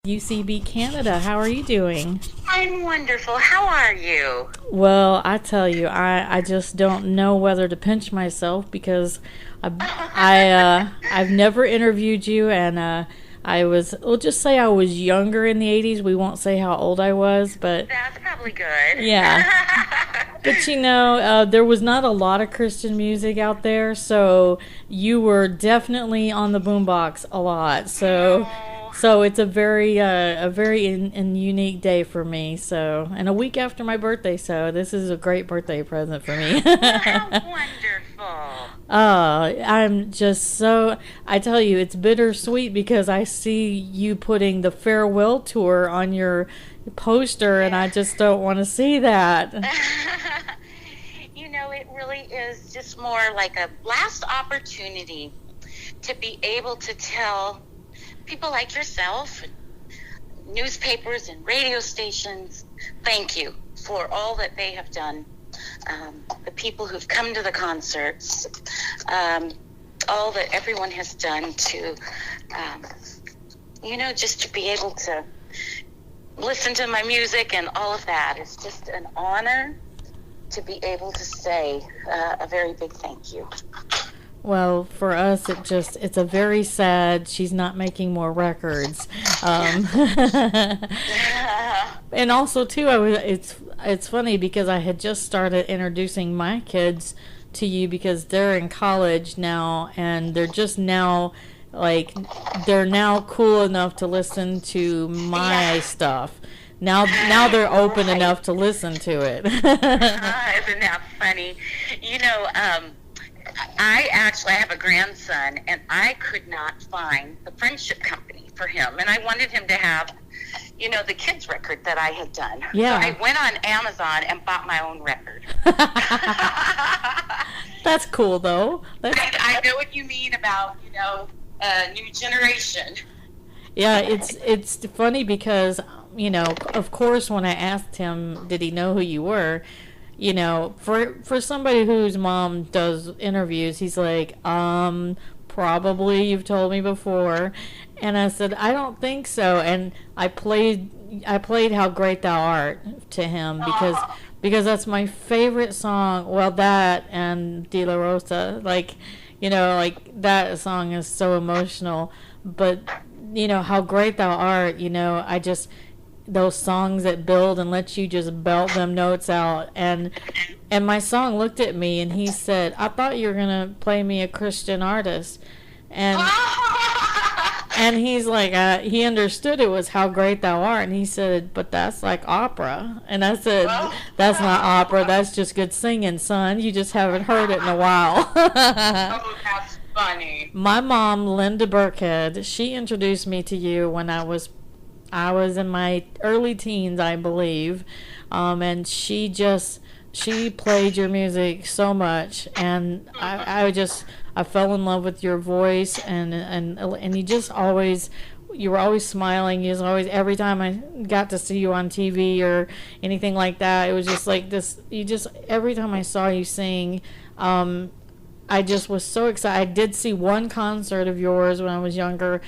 UCB Canada. How are you doing? I'm wonderful. How are you? Well, I tell you, I just don't know whether to pinch myself because I've never interviewed you, and we'll just say I was younger in the '80s. We won't say how old I was, but That's probably good. yeah. But there was not a lot of Christian music out there, so you were definitely on the boombox a lot. So, Oh, so it's a very unique day for me. So, and a week after my birthday, so this is a great birthday present for me. well, how wonderful. I'm just so, I tell you, it's bittersweet because I see you putting the farewell tour on your poster, and I Yeah. just don't want to see that. It really is just more like a last opportunity to be able to tell people like yourself, newspapers and radio stations, thank you for all that they have done. The people who've come to the concerts, all that everyone has done to, just to be able to listen to my music and all of that. It's just an honor to be able to say a very big thank you. Well, for us, it's a very sad. She's not making more records, and also too, it's funny because I had just started introducing my kids to you because they're in college now, and they're just now like they're now cool enough to listen to my Yeah. stuff. Now they're open Right. enough to listen to it. Isn't that funny? You know, I have a grandson, and I could not find the friendship company for him, and I wanted him to have, the kids record that I had done. Yeah. So I went on Amazon and bought my own record. That's cool though. I know what you mean about, new generation. Yeah, it's funny because of course, when I asked him, did he know who you were? For somebody whose mom does interviews, he's like, probably you've told me before, and I said, I don't think so, and I played How Great Thou Art to him because that's my favorite song. Well, that and De La Rosa, like that song is so emotional, but How Great Thou Art, I just those songs that build and let you just belt them notes out, and my song looked at me and he said, I thought you were gonna play me a Christian artist, and and he's like, he understood it was How Great Thou Art, and he said, but that's like opera, and I said, that's not opera, that's just good singing, son, you just haven't heard it in a while. Oh, that's funny. My mom, Linda Burkhead, she introduced me to you when I was in my early teens, I believe, and she played your music so much, and I fell in love with your voice, and you were always smiling. You was always, every time I got to see you on TV or anything like that, it was just like this. Every time I saw you sing, I just was so excited. I did see one concert of yours when I was younger,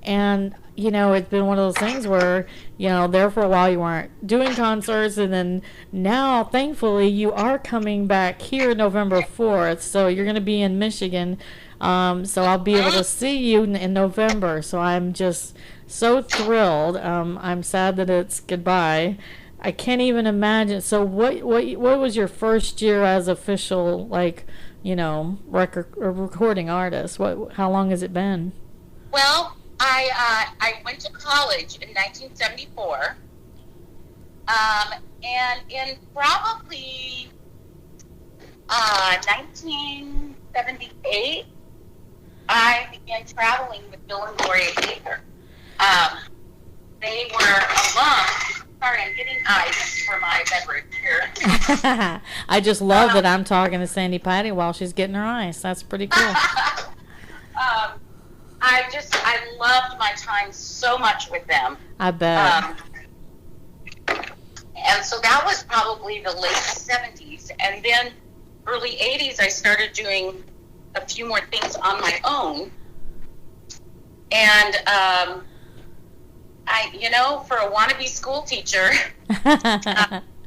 and it's been one of those things where, there for a while you weren't doing concerts, and then now, thankfully, you are coming back here November 4th, so you're going to be in Michigan, so I'll be able to see you in November, so I'm just so thrilled. I'm sad that it's goodbye. I can't even imagine. So what was your first year as official, record or recording artist? How long has it been? Well, I went to college in 1974, and in probably 1978, I began traveling with Bill and Gloria Gaither. They were alums. Sorry, I'm getting ice for my beverage here. I just love that I'm talking to Sandy Patty while she's getting her ice. That's pretty cool. I loved my time so much with them. I bet. And so that was probably the late 70s. And then early 80s, I started doing a few more things on my own. And For a wannabe school teacher,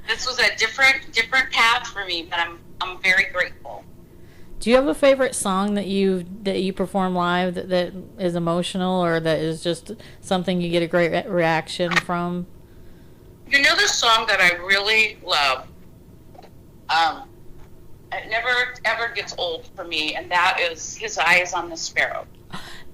this was a different path for me, but I'm very grateful. Do you have a favorite song that you perform live that is emotional, or that is just something you get a great reaction from? The song that I really love, it never ever gets old for me, and that is "His Eyes on the Sparrow."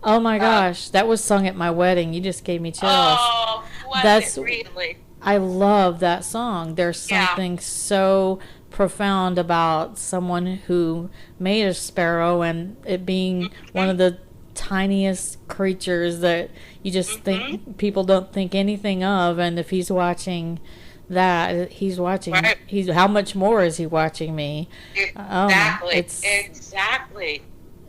Oh my gosh, that was sung at my wedding. You just gave me chills. Oh, was it really? I love that song. There's something so profound about someone who made a sparrow, and it being one of the tiniest creatures that you just think people don't think anything of. And if he's watching that, he's watching. Right. How much more is he watching me? Exactly. Exactly.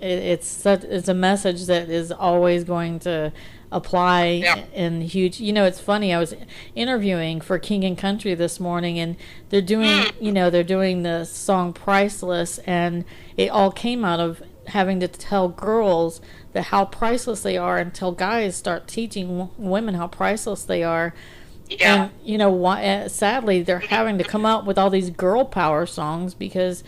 It's a message that is always going to apply in huge. It's funny. I was interviewing for King and Country this morning, and they're doing the song "Priceless," and it all came out of having to tell girls that how priceless they are until guys start teaching women how priceless they are. Yeah. And sadly, they're having to come up with all these girl power songs because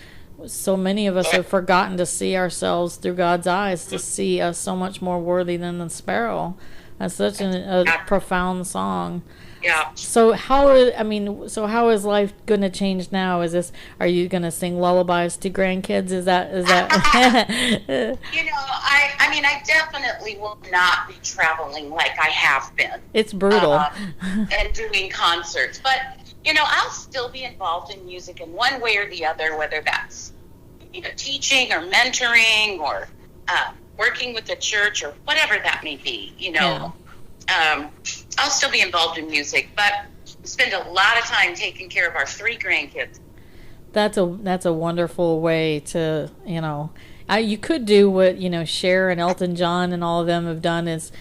so many of us have forgotten to see ourselves through God's eyes, to see us so much more worthy than the sparrow. That's such a profound song. Yeah. So how is life going to change now? Are you going to sing lullabies to grandkids? Is that? I definitely will not be traveling like I have been. It's brutal. And doing concerts, but I'll still be involved in music in one way or the other, whether that's teaching or mentoring or working with the church or whatever that may be. I'll still be involved in music, but spend a lot of time taking care of our 3 grandkids. That's a wonderful way to, you could do what, Cher and Elton John and all of them have done is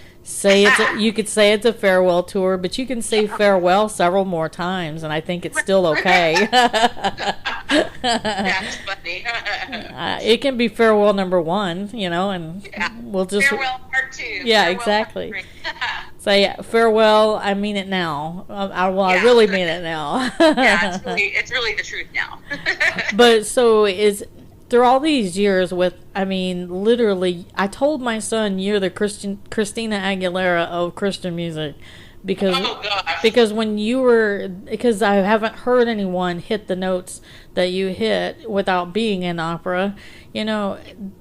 you could say it's a farewell tour, but you can say farewell several more times, and I think it's still okay. That's funny. It can be farewell number 1, and we'll just farewell part 2. Yeah, exactly. Say farewell. I mean it now. I really mean it now. Yeah, it's really the truth now. But so through all these years literally, I told my son you're the Christina Aguilera of Christian music because because I haven't heard anyone hit the notes that you hit without being in opera,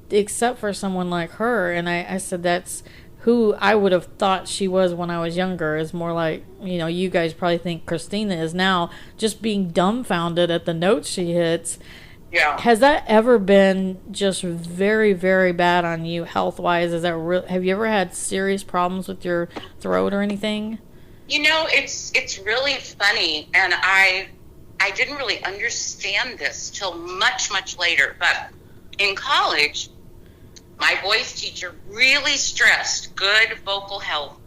except for someone like her. And I said that's who I would have thought she was when I was younger. Is more like, you guys probably think Christina is now, just being dumbfounded at the notes she hits. Yeah. Has that ever been just very, very bad on you health-wise? Have you ever had serious problems with your throat or anything? It's really funny, and I didn't really understand this till much, much later. But in college, my voice teacher really stressed good vocal health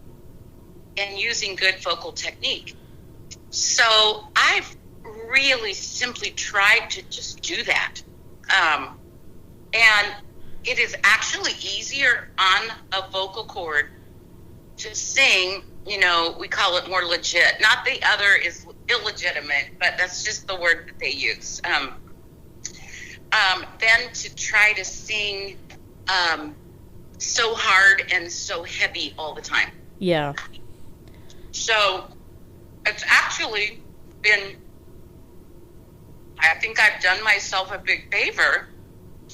and using good vocal technique. So I've really simply tried to just do that. And it is actually easier on a vocal cord to sing, we call it more legit. Not the other is illegitimate, but that's just the word that they use. Then to try to sing so hard and so heavy all the time. Yeah. So it's actually been, I think I've done myself a big favor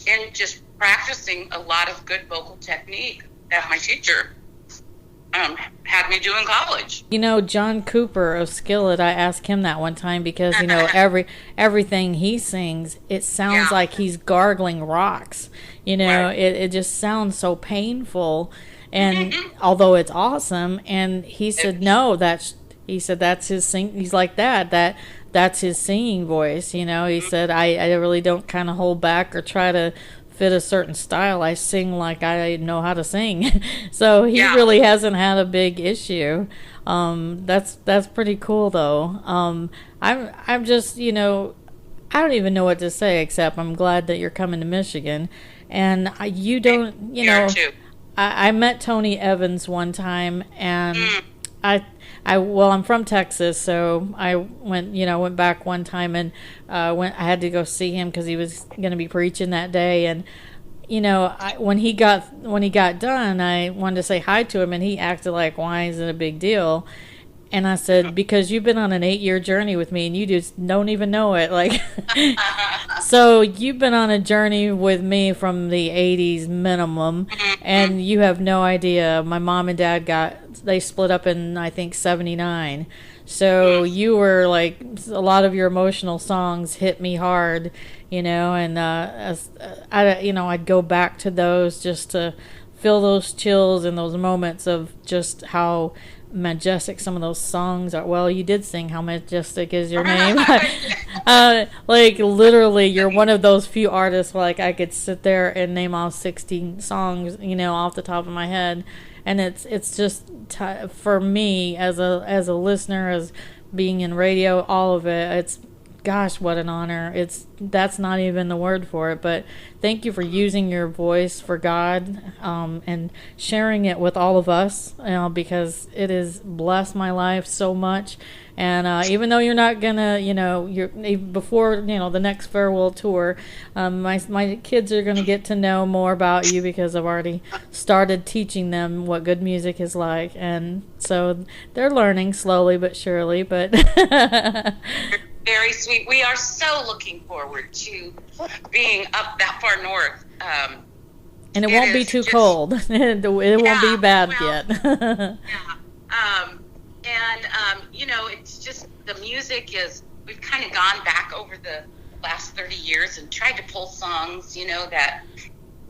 in just practicing a lot of good vocal technique that my teacher had me do in college. John Cooper of Skillet, I asked him that one time because, everything he sings, it sounds like he's gargling rocks. Right. It just sounds so painful. And although it's awesome, and he said, that's his sing. He's like that's his singing voice. He said, I really don't kind of hold back or try to fit a certain style. I sing like I know how to sing. So he really hasn't had a big issue. That's pretty cool though. I'm just, I don't even know what to say except I'm glad that you're coming to Michigan. And you don't, I met Tony Evans one time, and well, I'm from Texas, so I went back one time and I had to go see him because he was going to be preaching that day. And when he got done, I wanted to say hi to him, and he acted like, why is it a big deal? And I said, because you've been on an 8-year journey with me and you just don't even know it. Like, so you've been on a journey with me from the 80s minimum, and you have no idea. My mom and dad they split up in, I think, 79. So you were like, a lot of your emotional songs hit me hard, and I'd go back to those just to feel those chills and those moments of just how majestic some of those songs are. Well, you did sing How Majestic Is Your Name. Like, literally, you're one of those few artists, like, I could sit there and name all 16 songs, off the top of my head. And it's just, for me, as a listener, as being in radio, all of it, it's, gosh, what an honor. That's not even the word for it, but thank you for using your voice for God, and sharing it with all of us, because it has blessed my life so much. And even though you're not gonna, you're before the next farewell tour, my kids are gonna get to know more about you because I've already started teaching them what good music is like, and so they're learning slowly but surely. But very sweet. We are so looking forward to being up that far north. And it won't be too cold. It won't be bad yet. It's just the music we've kind of gone back over the last 30 years and tried to pull songs, that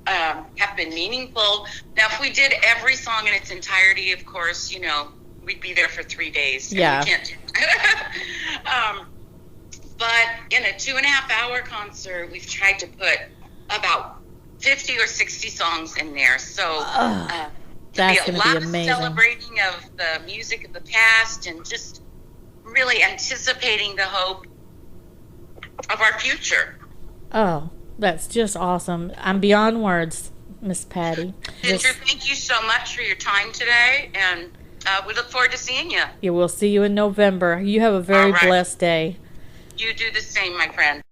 have been meaningful. Now, if we did every song in its entirety, of course, we'd be there for 3 days. Yeah. We can't do that. But in a 2.5-hour concert, we've tried to put about 50 or 60 songs in there. So that's going to be amazing. A lot of celebrating of the music of the past and just really anticipating the hope of our future. Oh, that's just awesome. I'm beyond words, Miss Patty. Ginger, thank you so much for your time today, and we look forward to seeing you. Yeah, we'll see you in November. You have a very blessed day. You do the same, my friend.